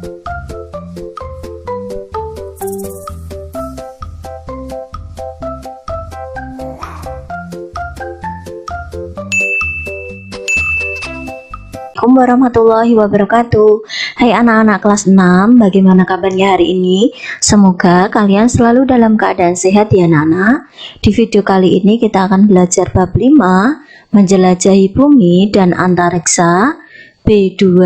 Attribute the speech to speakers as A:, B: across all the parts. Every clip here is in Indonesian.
A: Assalamualaikum warahmatullahi wabarakatuh. Hai anak-anak kelas 6, bagaimana kabarnya hari ini? Semoga kalian selalu dalam keadaan sehat ya anak-anak. Di video kali ini kita akan belajar bab 5, menjelajahi bumi dan antariksa. B2,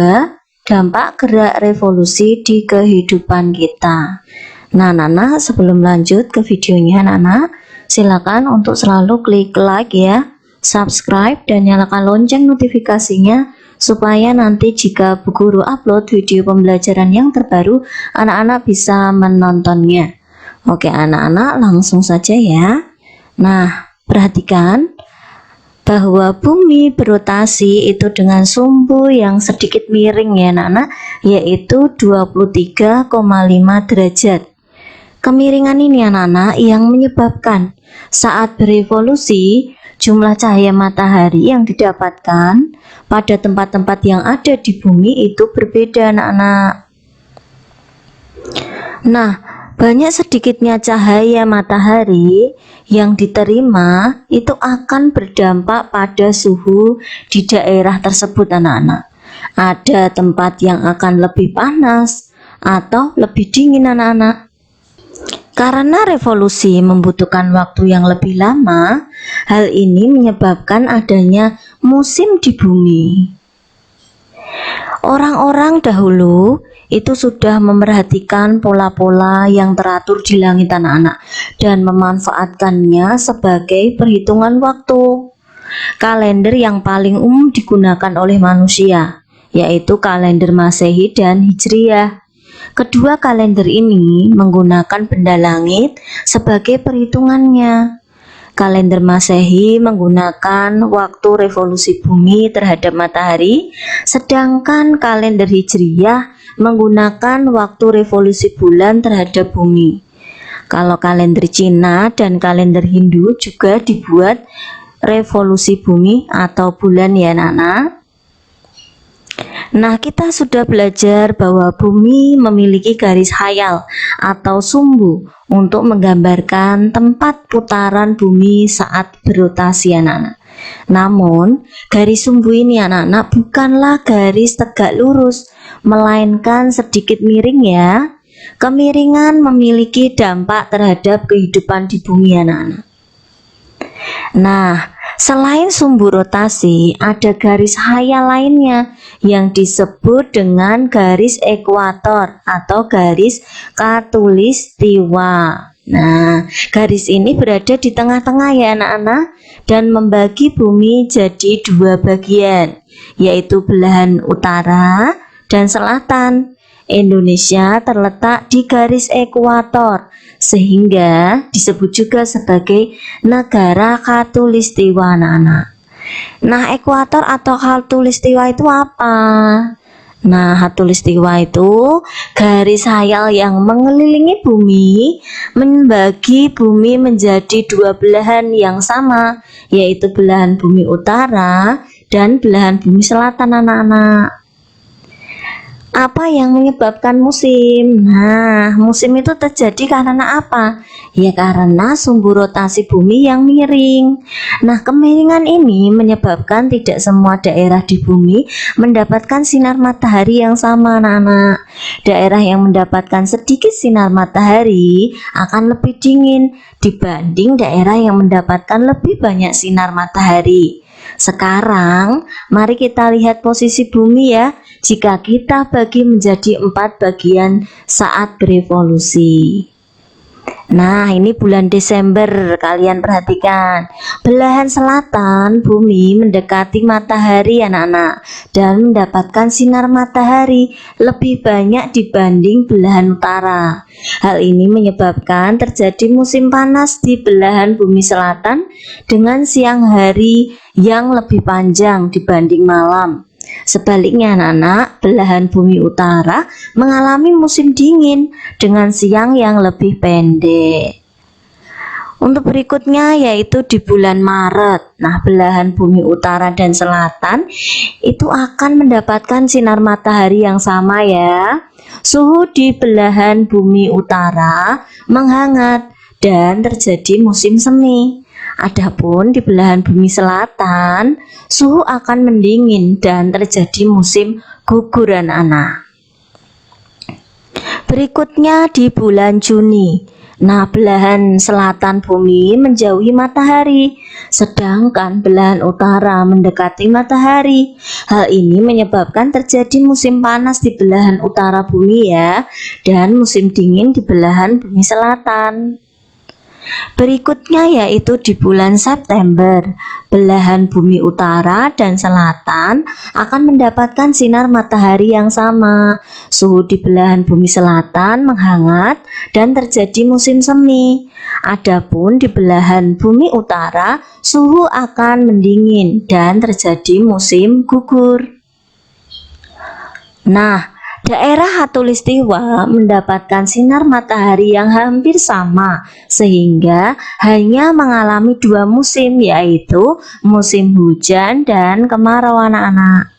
A: dampak gerak revolusi di kehidupan kita. Nah anak-anak, sebelum lanjut ke videonya anak-anak, silakan untuk selalu klik like ya, subscribe dan nyalakan lonceng notifikasinya, supaya nanti jika Bu Guru upload video pembelajaran yang terbaru, anak-anak bisa menontonnya. Oke anak-anak, langsung saja ya. Nah, perhatikan bahwa bumi berotasi itu dengan sumbu yang sedikit miring ya anak-anak, yaitu 23,5 derajat. Kemiringan ini anak-anak yang menyebabkan saat berevolusi, jumlah cahaya matahari yang didapatkan pada tempat-tempat yang ada di bumi itu berbeda anak-anak. Nah, banyak sedikitnya cahaya matahari yang diterima itu akan berdampak pada suhu di daerah tersebut anak-anak. Ada tempat yang akan lebih panas atau lebih dingin anak-anak. Karena revolusi membutuhkan waktu yang lebih lama, hal ini menyebabkan adanya musim di bumi. Orang-orang dahulu itu sudah memerhatikan pola-pola yang teratur di langit anak-anak dan memanfaatkannya sebagai perhitungan waktu. Kalender yang paling umum digunakan oleh manusia, yaitu kalender Masehi dan Hijriah. Kedua kalender ini menggunakan benda langit sebagai perhitungannya. Kalender Masehi menggunakan waktu revolusi bumi terhadap matahari, sedangkan kalender Hijriyah menggunakan waktu revolusi bulan terhadap bumi. Kalau kalender Cina dan kalender Hindu juga dibuat revolusi bumi atau bulan ya anak-anak. Nah, kita sudah belajar bahwa bumi memiliki garis khayal atau sumbu untuk menggambarkan tempat putaran bumi saat berotasi anak-anak. Namun, garis sumbu ini anak-anak bukanlah garis tegak lurus, melainkan sedikit miring ya. Kemiringan memiliki dampak terhadap kehidupan di bumi anak-anak. Nah, selain sumbu rotasi, ada garis khayal lainnya yang disebut dengan garis ekuator atau garis khatulistiwa. Nah, garis ini berada di tengah-tengah ya anak-anak dan membagi bumi jadi dua bagian, yaitu belahan utara dan selatan. Indonesia terletak di garis ekuator, sehingga disebut juga sebagai negara khatulistiwa anak-anak. Nah, ekuator atau khatulistiwa itu apa? Nah, khatulistiwa itu garis khayal yang mengelilingi bumi, membagi bumi menjadi dua belahan yang sama, yaitu belahan bumi utara dan belahan bumi selatan anak-anak. Apa yang menyebabkan musim? Nah, musim itu terjadi karena apa? Ya karena sumbu rotasi bumi yang miring. Nah, kemiringan ini menyebabkan tidak semua daerah di bumi mendapatkan sinar matahari yang sama anak-anak. Daerah yang mendapatkan sedikit sinar matahari akan lebih dingin dibanding daerah yang mendapatkan lebih banyak sinar matahari. Sekarang, mari kita lihat posisi bumi ya, jika kita bagi menjadi 4 bagian saat berevolusi. Nah, ini bulan Desember, kalian perhatikan. Belahan selatan bumi mendekati matahari anak-anak dan mendapatkan sinar matahari lebih banyak dibanding belahan utara. Hal ini menyebabkan terjadi musim panas di belahan bumi selatan dengan siang hari yang lebih panjang dibanding malam. Sebaliknya anak-anak, belahan bumi utara mengalami musim dingin dengan siang yang lebih pendek. Untuk berikutnya yaitu di bulan Maret. Nah, belahan bumi utara dan selatan itu akan mendapatkan sinar matahari yang sama ya. Suhu di belahan bumi utara menghangat dan terjadi musim semi. Adapun di belahan bumi selatan, suhu akan mendingin dan terjadi musim gugur anak-anak. Berikutnya di bulan Juni. Nah, belahan selatan bumi menjauhi matahari, sedangkan belahan utara mendekati matahari. Hal ini menyebabkan terjadi musim panas di belahan utara bumi ya, dan musim dingin di belahan bumi selatan. Berikutnya yaitu di bulan September, belahan bumi utara dan selatan akan mendapatkan sinar matahari yang sama. Suhu di belahan bumi selatan menghangat dan terjadi musim semi. Adapun di belahan bumi utara, suhu akan mendingin dan terjadi musim gugur. Nah, daerah khatulistiwa mendapatkan sinar matahari yang hampir sama, sehingga hanya mengalami dua musim, yaitu musim hujan dan kemarau anak-anak.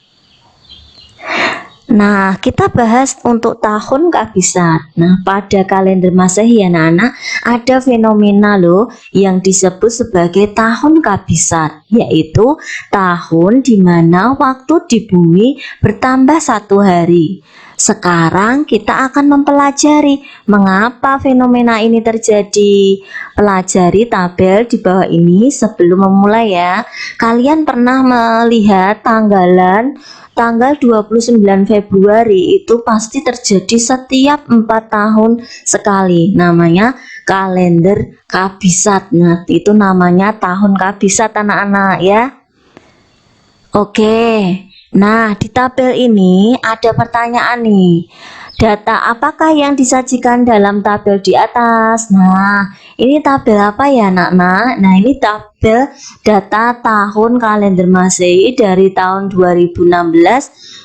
A: Nah, kita bahas untuk tahun kabisat. Nah, pada kalender Masehi anak-anak ada fenomena loh yang disebut sebagai tahun kabisat, yaitu tahun di mana waktu di bumi bertambah 1 hari. Sekarang kita akan mempelajari mengapa fenomena ini terjadi. Pelajari tabel di bawah ini sebelum memulai ya. Kalian pernah melihat tanggal 29 Februari itu pasti terjadi setiap 4 tahun sekali. Namanya kalender kabisat. Nah, itu namanya tahun kabisat anak-anak ya. Oke. Nah, di tabel ini ada pertanyaan nih. Data apakah yang disajikan dalam tabel di atas? Nah, ini tabel apa ya anak-anak? Nah, ini tabel data tahun kalender Masehi dari tahun 2016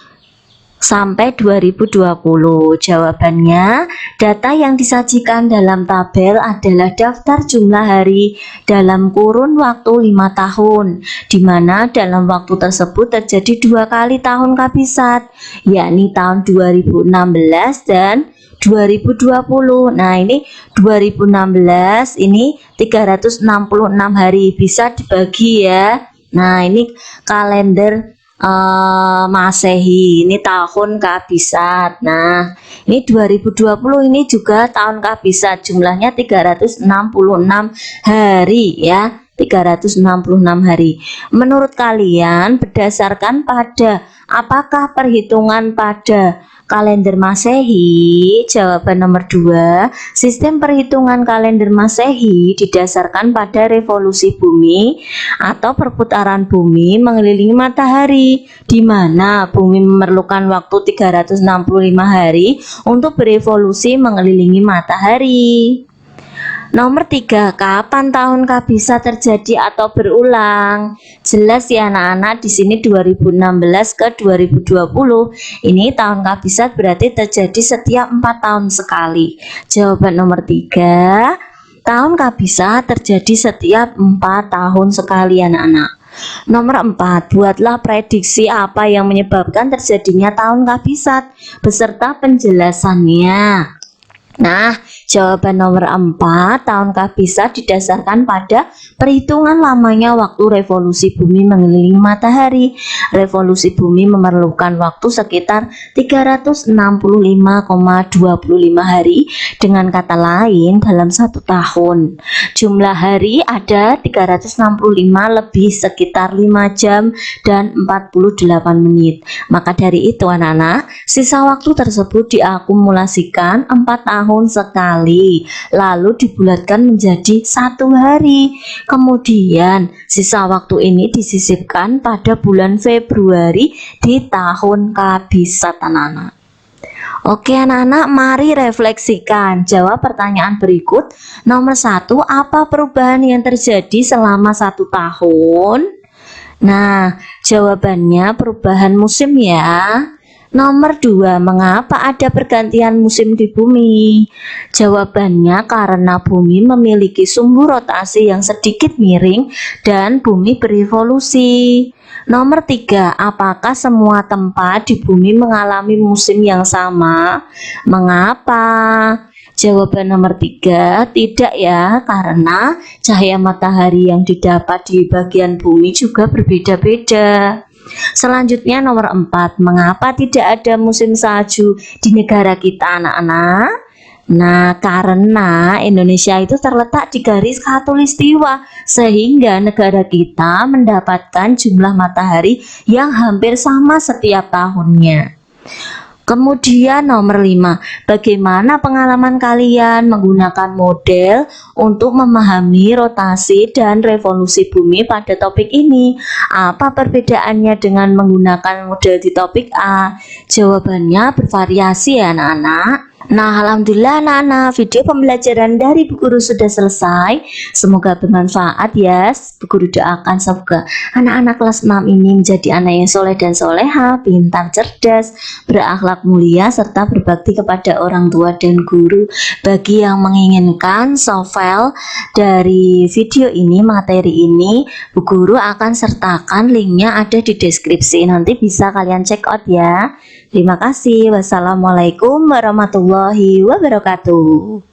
A: sampai 2020. Jawabannya, data yang disajikan dalam tabel adalah daftar jumlah hari dalam kurun waktu 5 tahun, di mana dalam waktu tersebut terjadi 2 kali tahun kabisat, yakni tahun 2016 dan 2020. Nah, ini 2016 ini 366 hari, bisa dibagi ya. Nah, ini kalender Masehi, ini tahun kabisat. Nah, ini 2020 ini juga tahun kabisat, jumlahnya 366 hari ya. 366 hari. Menurut kalian berdasarkan pada apakah perhitungan pada kalender Masehi? Jawaban nomor 2, sistem perhitungan kalender Masehi didasarkan pada revolusi bumi atau perputaran bumi mengelilingi matahari, di mana bumi memerlukan waktu 365 hari untuk berevolusi mengelilingi matahari. Nomor 3, kapan tahun kabisat terjadi atau berulang? Jelas ya anak-anak, di sini 2016 ke 2020. Ini tahun kabisat berarti terjadi setiap 4 tahun sekali. Jawaban nomor 3, tahun kabisat terjadi setiap 4 tahun sekali anak-anak. Nomor 4, buatlah prediksi apa yang menyebabkan terjadinya tahun kabisat beserta penjelasannya. Nah, jawaban nomor 4, tahun kabisat didasarkan pada perhitungan lamanya waktu revolusi bumi mengelilingi matahari. Revolusi bumi memerlukan waktu sekitar 365,25 hari. Dengan kata lain, dalam 1 tahun jumlah hari ada 365 lebih sekitar 5 jam dan 48 menit. Maka dari itu anak-anak, sisa waktu tersebut diakumulasikan 4 tahun sekali, lalu dibulatkan menjadi 1 hari. Kemudian sisa waktu ini disisipkan pada bulan Februari di tahun kabisat anak-anak. Oke anak-anak, mari refleksikan. Jawab pertanyaan berikut. Nomor 1, apa perubahan yang terjadi selama 1 tahun? Nah, jawabannya perubahan musim ya. Nomor 2, mengapa ada pergantian musim di bumi? Jawabannya karena bumi memiliki sumbu rotasi yang sedikit miring dan bumi berevolusi. Nomor 3, apakah semua tempat di bumi mengalami musim yang sama? Mengapa? Jawaban nomor 3, tidak ya, karena cahaya matahari yang didapat di bagian bumi juga berbeda-beda. Selanjutnya nomor 4, mengapa tidak ada musim salju di negara kita, anak-anak? Nah, karena Indonesia itu terletak di garis khatulistiwa, sehingga negara kita mendapatkan jumlah matahari yang hampir sama setiap tahunnya. Kemudian nomor 5, bagaimana pengalaman kalian menggunakan model untuk memahami rotasi dan revolusi bumi pada topik ini? Apa perbedaannya dengan menggunakan model di topik A? Jawabannya bervariasi ya anak-anak. Nah, alhamdulillah anak-anak, video pembelajaran dari Bu Guru sudah selesai. Semoga bermanfaat ya. Bu Guru doakan semoga anak-anak kelas 6 ini menjadi anak yang soleh dan soleha, pintar, cerdas, berakhlak mulia, serta berbakti kepada orang tua dan guru. Bagi yang menginginkan softfile dari video ini, materi ini, Bu Guru akan sertakan linknya ada di deskripsi. Nanti bisa kalian check out ya. Terima kasih. Wassalamualaikum warahmatullahi wabarakatuh.